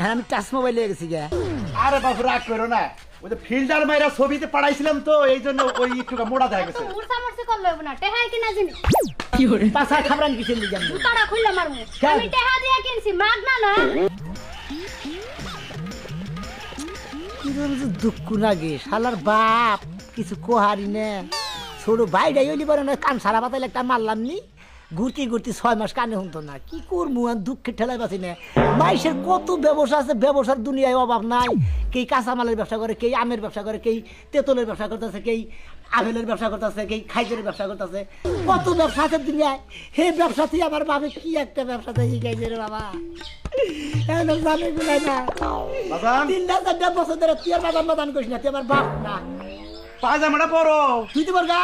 হ্যাঁ আমি touch mobile নিয়ে গেছি গে। আরে বাবু রাগ করো না, ওই যে ফিল্টার মাইরা ছবিতে পাঠাইছিলাম তো এই জন্য ওই একটু মোড়া দেখা গেছে। মুরসা মুরসি করলে হবে না, টেহাই কিনা জিনি কি করে পাছা খাবরান কিসের লিগে আমি তারা খুললা মারমু। আমি টেহা দিয়া কিনছি, মাগনা না। দুঃখ লাগে শালার বাপ কিছু কোহারি নে ছোট ভাইটাই হইলি পারে না, কান সারা পাতাইলে একটা মারলাম নি, ঘুরতে ঘুরতে 6 মাস কানে শুনতো না। কি করবো আর দুঃখের ঠেলায় বাঁচি না। মাইসের কত ব্যবসা আছে, ব্যবসার দুনিয়ায় অভাব নাই। কেই কাঁচামালের ব্যবসা করে, কেই আমের ব্যবসা করে, কেই তেঁতুলের ব্যবসা করতেছে, কেই আপেলের ব্যবসা করতেছে, কেই খাইজের ব্যবসা করতেছে, কত ব্যবসা আছে দুনিয়ায়। হে ব্যবসাতেই আমার বাবে কি একটা ব্যবসাতে শিখাইছে রে বাবা, একদম জানে গুলাই না। 3-4 বছর ধরে তুই আর বাদাম বাদান করিস না, তুই আমার বাপ না। পায়জামাটা পরো, তুই তো বলগা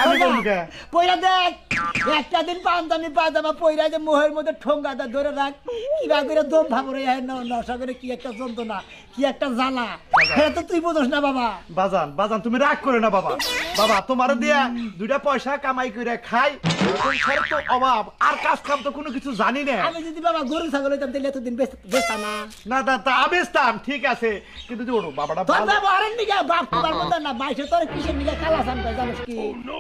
আমি বলবো কে? পয়রা দেখ, একটা দিন পান্তানি পায়জামা পয়রা যে মোহের মধ্যে ঠোঙ্গাটা ধরে রাখ, কিবা করে দম ভাবরে নশা করে কি একটা যন্ত্রণা, কি একটা জ্বালা, এটা তো তুই বোঝস না বাবা। বাজান বাজান তুমি রাগ করে না বাবা। বাবা তোমার দিয়া 2টা পয়সা কামাই করে খাই, সংসারে তো অভাব, আর কাজ কাম তো কোনো কিছু জানি না। আমি যদি বাবা গরু ছাগল হইতাম তাহলে এতদিন বেচতাম না। না না তা আবেস্তাম, ঠিক আছে, কিন্তু যে ওর বাবাটা তোর ভালো। ব্যবহারের নিকে বাপ তোমার মতো না, মাইসে তোর কিসের নিকে কালাচান কয় জানিস কি?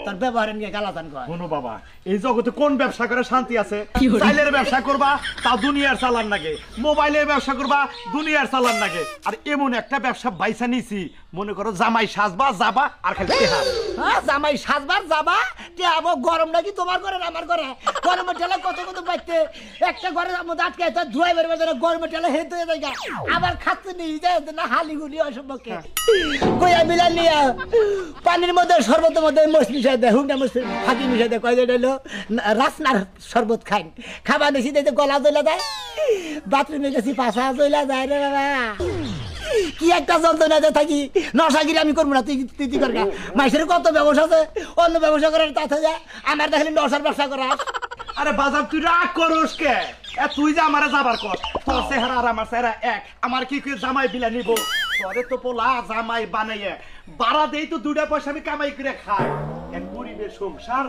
তোর ব্যবহারের নিকে কালাচান কয়। শোনো বাবা, এই জগতে কোন ব্যবসা করে শান্তি আছে? চাইলের ব্যবসা করবা তা দুনিয়ার চালান লাগে, মোবাইলের ব্যবসা করবা দুনিয়ার চালান লাগে, আর এমন একটা ব্যবসা বাইসা নিছি, মনে করো জামাই সাজবা যাবা আর খালি টেহা। হ্যাঁ জামাই সাজবার যাবা টেহাবো, গরম নাকি তোমার ঘরে আমার ঘরে? গরমের ঠেলা কত কত বাইতে একটা ঘরের মধ্যে আটকে আছে, ধুয়ে বেরোবে ধরে গরমের ঠেলা হেঁটে হয়ে যায়, আবার খাচ্ছে নিয়ে যায় না হালিগুলি অসম্পর্কে কইয়া মিলা নিয়ে পানির মধ্যে শরবতের মধ্যে মশ মিশাই দেয়, হুকটা মশ ফাঁকি মিশাই দেয়, কয় দিল রাসনার শরবত খাইন, খাবার বেশি দিতে গলা জ্বলা যায়, বাথরুমে গেছি পাশা জ্বলা যায় রে বাবা। কি একটা যন্ত্রণাতে থাকি, নশাগিরি আমি করবো না, তুই তুই কর। মাইসের কত ব্যবসা আছে, অন্য ব্যবসা করার তাতে যা, আমার দেখলি নশার ব্যবসা করা। আরে বাজার তুই রাগ করস কে? তুই যে আমারে যাবার কর, তোর চেহারা আর আমার চেহারা এক, আমার কি করে জামাই বিলা নিব? তোরে তো পোলা জামাই বানাইয়ে বাড়া দেই তো 2টা পয়সা আমি কামাই করে খাই, এক গরিবের সংসার।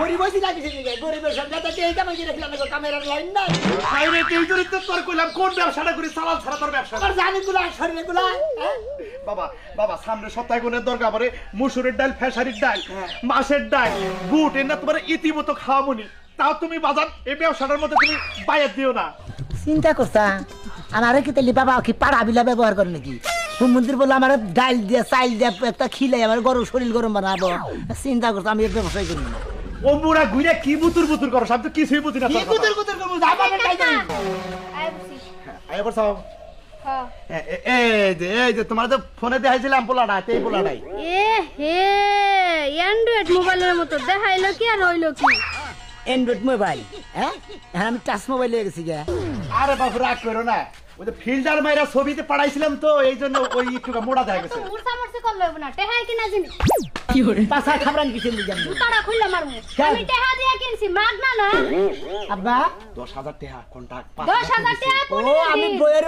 গরিবই লাগিছে, গরিবের সংসারটা এই কামাই করে রাখলাম, কামের লাইন নাই। আরে তুই তো তোর কইলাম কোন ব্যবসাটা করি, চালাল ছাড়া তোর ব্যবসা তোর জানি গুলা শরীরে গুলা। বাবা বাবা সামনে সপ্তাহে কোনের দরকার পড়ে মুসুরের ডাল, ফেসারির ডাল, মাছের ডাল, বুট এর না তোমার ইতিমতো খাওয়ামনি, তাও তুমি বাজার এই ব্যবসাটার মধ্যে তুমি বাইরে দিও না। চিন্তা করছা আমার কি তাহলে বাবা কি পাড়া বিলা ব্যবহার করে নাকি? মন্দির বললো আমার ডাল দিয়ে চাইল দিয়ে একটা খিলাই আমার গরম শরীর গরম বানাবো, চিন্তা করছো আমি ব্যবসায় করি না। ও বুড়া গুইরা কি বুতুর বুতুর করো, সব তো কিছুই বুঝি না। কি বুতুর বুতুর করবো, যাবানে তাই যাই। আই বুঝছি। আয় বসাও। হ্যাঁ এই যে তোমার যে ফোনে দেখাইছিলাম পোলাটা, এই পোলাটাই। এ হে অ্যান্ড্রয়েড মোবাইলের মতো দেখাইলো কি আর হইলো কি? অ্যান্ড্রয়েড মোবাইল, হ্যাঁ হ্যাঁ আমি টাচ মোবাইল নিয়ে গেছি গে। আরে বাবু রাগ করো না, ওই যে ফিল্টার মাইরা ছবিতে পাঠাইছিলাম তো এই জন্য ওই একটু মোড়া দেখা গেছে। মুরসা মুরসি করলে হবে না, টেহাই কিনা জিনি কি করে পাছা খাবরান কিসের লিগে আমি তারা খুললা মারমু। আমি টেহা দিয়া কিনছি, মাগনা না। আব্বা 10,000 টাকা কন্টাক্ট 10,000 টাকা ও আমি বইয়ের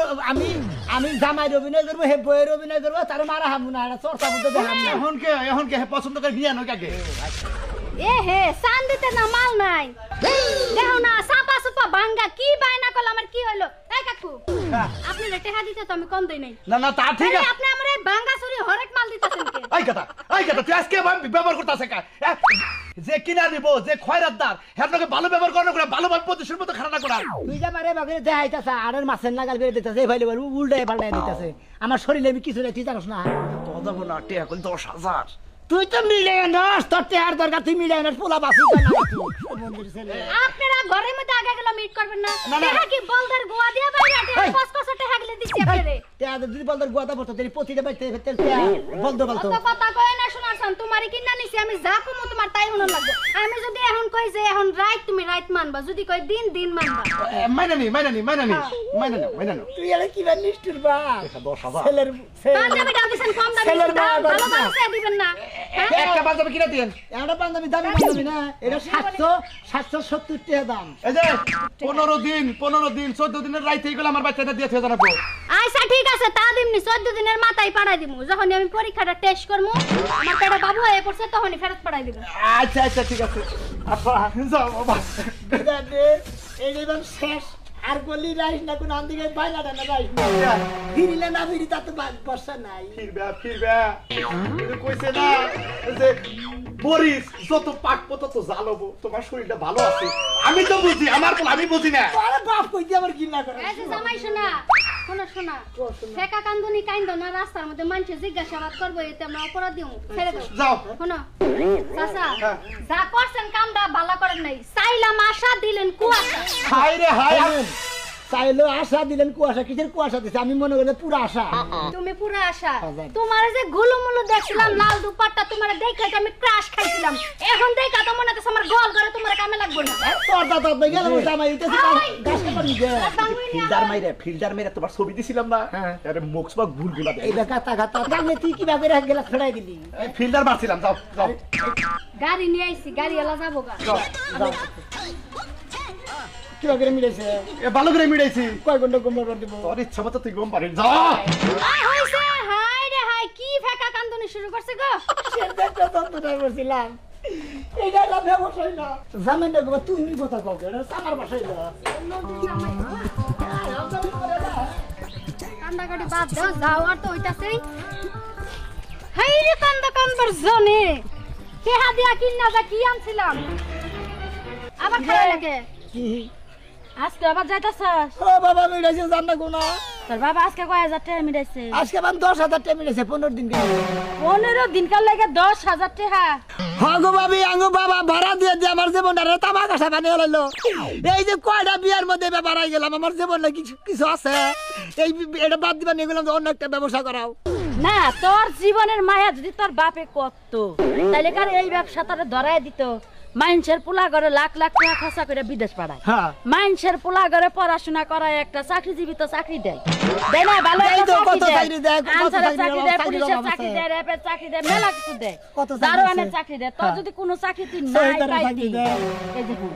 আমি জামাই অভিনয় করবো, হে বইয়ের অভিনয় করবো, তার মারা হামু না, চর্চা করতে দেখাম না। এখন কে পছন্দ করে বিয়া নয় কাকে? এ হে চান্দিতে না মাল নাই, দেখো না সাপা সুপা ভাঙ্গা কি বায়না করল, আমার কি হইলো? এই কাকু আপনি টেহা দিতে তো আমি কম দেই নাই। না না তা ঠিক আছে, আপনি আমারে ভাঙ্গা চুরি হরেক মাল দিতেছেন কে? এই কথা তুই আজকে ব্যবহার করতেছে কা? যে কিনা দিব, যে খয়রাতদার, আপনাকে ভালো ব্যবহার করানো করে, ভালোভাবে প্রতিশোধ মতো খারাপ করা। তুই যা মারে বাগে দেখাইতাছে আর মাছের নাগাল করে দিতেছে, এই ভাইলে বল উল্টায় পাল্টায় দিতেছে, আমার শরীরে আমি কিছু নাই, তুই জানোস না? তো যাব না টাকা কই 10,000। তুই তো মিলে নস, তোর টেহার দরকার, তুই মিলে নস, পোলা বাসি মন্দির ছেলে। আপনারা ঘরের মধ্যে আগে গেল মিট করবেন না, টেহা কি বলদার গোয়া দিয়া বাইরে টেহা কসকস টেহা গলে দিছি আপনারে। টেহা যদি বলদার গোয়াটা পড়তো তাহলে প্রতিটা বাইতে ফেতে বলতো বলতো। কত কথা কয় না শোনাছান, তোমারে কিনা নিছি আমি, যা কমু তোমার তাই হন লাগবে। আমি যদি এখন কই যে এখন রাইট তুমি রাইট মানবা, যদি কই দিন দিন মানবা। মাইনা নি তুই এর কি বান নিষ্ঠুর বা 10,000 ছেলের পাঞ্জাবি দাও দিছেন কম দামি, ভালো দামে দিবেন না। একটা পাঞ্জাবি কিনে দেন। এটা পাঞ্জাবি দামি পাঞ্জাবি না, এটা 770 টাকা দাম। এই যে 15 দিন 14 দিনের রাইতে এগুলো আমার বাচ্চাটা দিয়ে থেকে জানাবো। আচ্ছা ঠিক আছে, তা দিমনি 14 দিনের মাথায় পাঠাই দিমু, যখন আমি পরীক্ষাটা টেস্ট করমু আমার পেটে বাবু হয়ে পড়ছে তখনই ফেরত পাঠাই দিবেন। আচ্ছা ঠিক আছে। আপা যাও বাবা। এই যেমন শেষ আর গলি রাইস না কোন আন্দিকে বাইলাটা না রাইস না ফিরিলে না ফিরি তা তো বর্ষা নাই ফিরবে কিন্তু কইছে না যে বরিস যত পাকবো তত জ্বালাবো তোমার শরীরটা ভালো আছে আমি তো বুঝি আমার বল আমি বুঝি না আরে বাপ কই দিয়ে আমার ঘৃণা করে এই যে জামাই শোনা শোনা ফেকা কান্দুনি কাইন্দ না রাস্তার মধ্যে মানুষ জিজ্ঞাসাবাদ করবো এতে আমরা অপরাধ দিও ছেড়ে দাও যাও শোনো চাচা যা করছেন কামটা ভালো করেন নাই চাইলাম আশা দিলেন কুয়াশা হাই রে হাই চাইলো আশা দিলেন কুয়াশা কিসের কুয়াশা দিছে আমি মনে করি পুরো আশা তুমি পুরো আশা তোমার যে গুলুমুলু দেখছিলাম লাল দুপাট্টা তোমার দেখে তো আমি ক্রাশ খাইছিলাম এখন দেখা তো মনে হচ্ছে আমার গোল করে তোমার কামে লাগবে না তোরটা তো গেল জামাই উঠেছে গাছটা পানি দে ফিল্টার মেরে তোমার ছবি দিছিলাম না আরে মুখ সব ভুলগুলা এই গাতা গাতা গালে তুই কি ভাবে রাখ গেলা ছড়াই দিলি ফিল্টার মারছিলাম যাও যাও গাড়ি নিয়ে আইছি গাড়ি এলা যাবো গা যাও কি ভাবে মিলেছে এ ভালো করে মিড়াইছি কয় ঘন্টা ঘুমাবার দিব তোর ইচ্ছা মতো তুই ঘুম পারিস যা হইছে হাই রে হাই কি ফেকা কান্দুনি শুরু করছে গো সেটা তন্ত্রটা করছিলাম এইটা না ব্যবসায় না জামেন না বাবা তুমি কথা কও এটা আমার বাসায় না কান্দা গাড়ি বাদ দাও যাও আর তো হইতাছেই হাই রে কান্দা কান্দবার জনে কেহা দিয়া কিনা যা কি আনছিলাম আবার খাওয়া লাগে কি আজকে আবার যাইতাছস ও বাবা মিলেছে জানা গোনা তোর বাবা আজকে কয় হাজার টাকা মিলাইছে আজকে বান 10,000 টাকা মিলেছে 15 দিন গেল 15 দিনকার লাগে 10,000 টাকা হাগো ভাবি আঙ্গো বাবা ভাড়া দিয়ে দিয়ে আমার জীবনটা তামাক আশা বানিয়ে লাইলো এই যে কয়টা বিয়ার মধ্যে ব্যাপার আই গেলাম আমার জীবনে কিছু কিছু আছে এই এটা বাদ দিবা নিয়ে গেলাম অন্য একটা ব্যবসা করাও না তোর জীবনের মায়া যদি তোর বাপে করত তাইলে কার এই ব্যবসা তোরে ধরায় দিত মাইনসের পোলা ঘরে লাখ লাখ টাকা খরচা করে বিদেশ পাঠায় হ্যাঁ মাইনসের পোলা ঘরে পড়াশোনা করায় একটা চাকরিজীবী তো চাকরি দেয় দেয় না ভালো এই একটা তো কত চাকরি চাকরি দেয়, দেয় কত আনসারের চাকরি চাকরি দেয়, দেয় পুলিশের চাকরির চাকরি অভাব দেয় র্যাবের চাকরি দেয় মেলা কিছু দেয় কত চাকরি দারোয়ানের আছে? চাকরি দেয় তোর হ্যাঁ। যদি কোনো চাকরি তুই নাই সহিদারের পাইতি চাকরি দেয়। এই দেখুন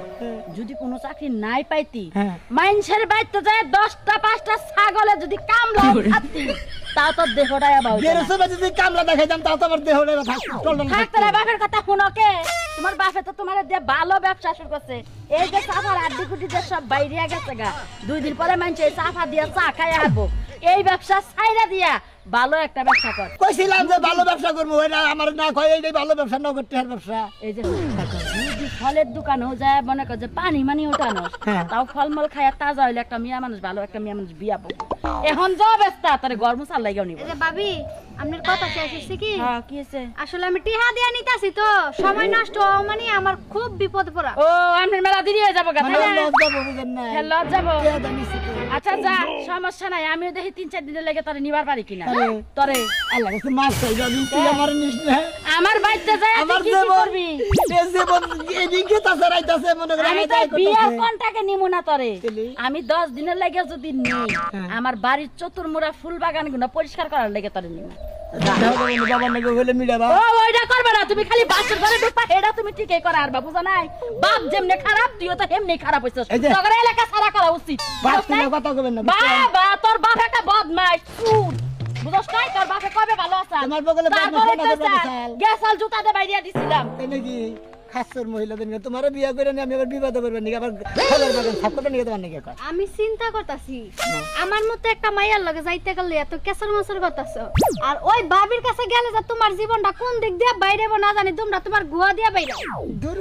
যদি কোনো চাকরি নাই পাইতি হ্যাঁ। মাইনসের বাইতে যায় 10টা 5টা ছাগলে যদি কামলা খাতি তাও তোর দেহটাই আবার বেরোছে না যদি কামলা দেখাইতাম তাও তো আমার দেহটা চলবে না থাকতে বাপের কথা শুনো কে তোমার বাপে তো তোমার দিয়ে ভালো ব্যবসা শুরু করছে এই যে চাফার আড্ডি কুটি যে সব বাইরে গেছে গা 2 দিন পরে মানছে এই চাফা দিয়ে চা খাই আসবো এই ব্যবসা ছাইরা দিয়া ভালো একটা ব্যবসা কর কইছিলাম যে ভালো ব্যবসা করবো এটা আমার না কয় এইটাই ভালো ব্যবসা নগদ টেহার ব্যবসা এই যে যদি ফলের দোকানেও যায় মনে কর যে পানি মানি ওঠানো হ্যাঁ। তাও ফলমল খাইয়া তাজা হইলে একটা মিয়া মানুষ ভালো একটা মিয়া মানুষ বিয়া পাবো এখন যা ব্যস্ত তারে গরম চাল লাগিও নিব এই যে ভাবি আপনার কথা শেষ হচ্ছে কি হ্যাঁ কি হয়েছে আসলে আমি টিহা দিয়া নিতাছি তো সময় নষ্ট হওয়া মানে আমার খুব বিপদ পড়া ও আমার মেলা দেরি হয়ে যাবো গা মানে তাই না? লজ্জা বুঝেন না হ্যাঁ, লজ যাবো টেহা দানিছে তো। আচ্ছা যা সমস্যা নাই আমিও দেখি 3-4 দিনের লেগে তোরে নিবার পারি কিনা আরে। তোরে আল্লাহ কাছে মাছ চাইবা তুই আমার নিস না আমার বাড়িতে যায় আমার তুই কি জীবন করবি এই জীবন এদিকে তাছে রাইতাছে মনে করে আমি তো তাই বিয়ার করতাছে। কোনটাকে নিমু না তোরে তেলি? আমি 10 দিনের লাগে যদি নিই আমার বাড়ির চতুর্মুড়া ফুল বাগান গুলো পরিষ্কার করার লাগে তোরে নিমু বাবা নাকি হইলে মিলাবা ও ওইটা করবে না তুমি খালি বাসের ঘরে ঢুকবা এটা তুমি ঠিকই করা আর বাবু জানাই বাপ যেমনে খারাপ তুইও তো এমনি খারাপ হইছস এই যে। তোর এলাকা সারা করা উচিত বাপ বুঝছ নাই? তুমি কথা কইবেন না বাবা তোর বাপ একটা বদমাইশ চুর বুঝছ নাই তোর বাপে কবে ভালো আছে তোমার বগলে বদমাইশ না করবে বিশাল। গ্যাসাল জুতা দে বাইরিয়া দিছিলাম এই নাকি খাসর মহিলাদের নিয়ে তোমার বিয়া করে নিয়ে আমি আবার বিবাদ করবেন নাকি আবার ফলের বাগান সাপ করবেন নাকি তোমার নাকি এখন? আমি চিন্তা করতাছি আমার মতো একটা মাইয়ার লগে যাইতে গেলে এত কেসর মসর করতাছ আর ওই ভাবির কাছে গেলে যে তোমার জীবনটা কোন দিক দিয়ে বাইরে না জানি তোমরা তোমার গুয়া দিয়া বাইরে দূর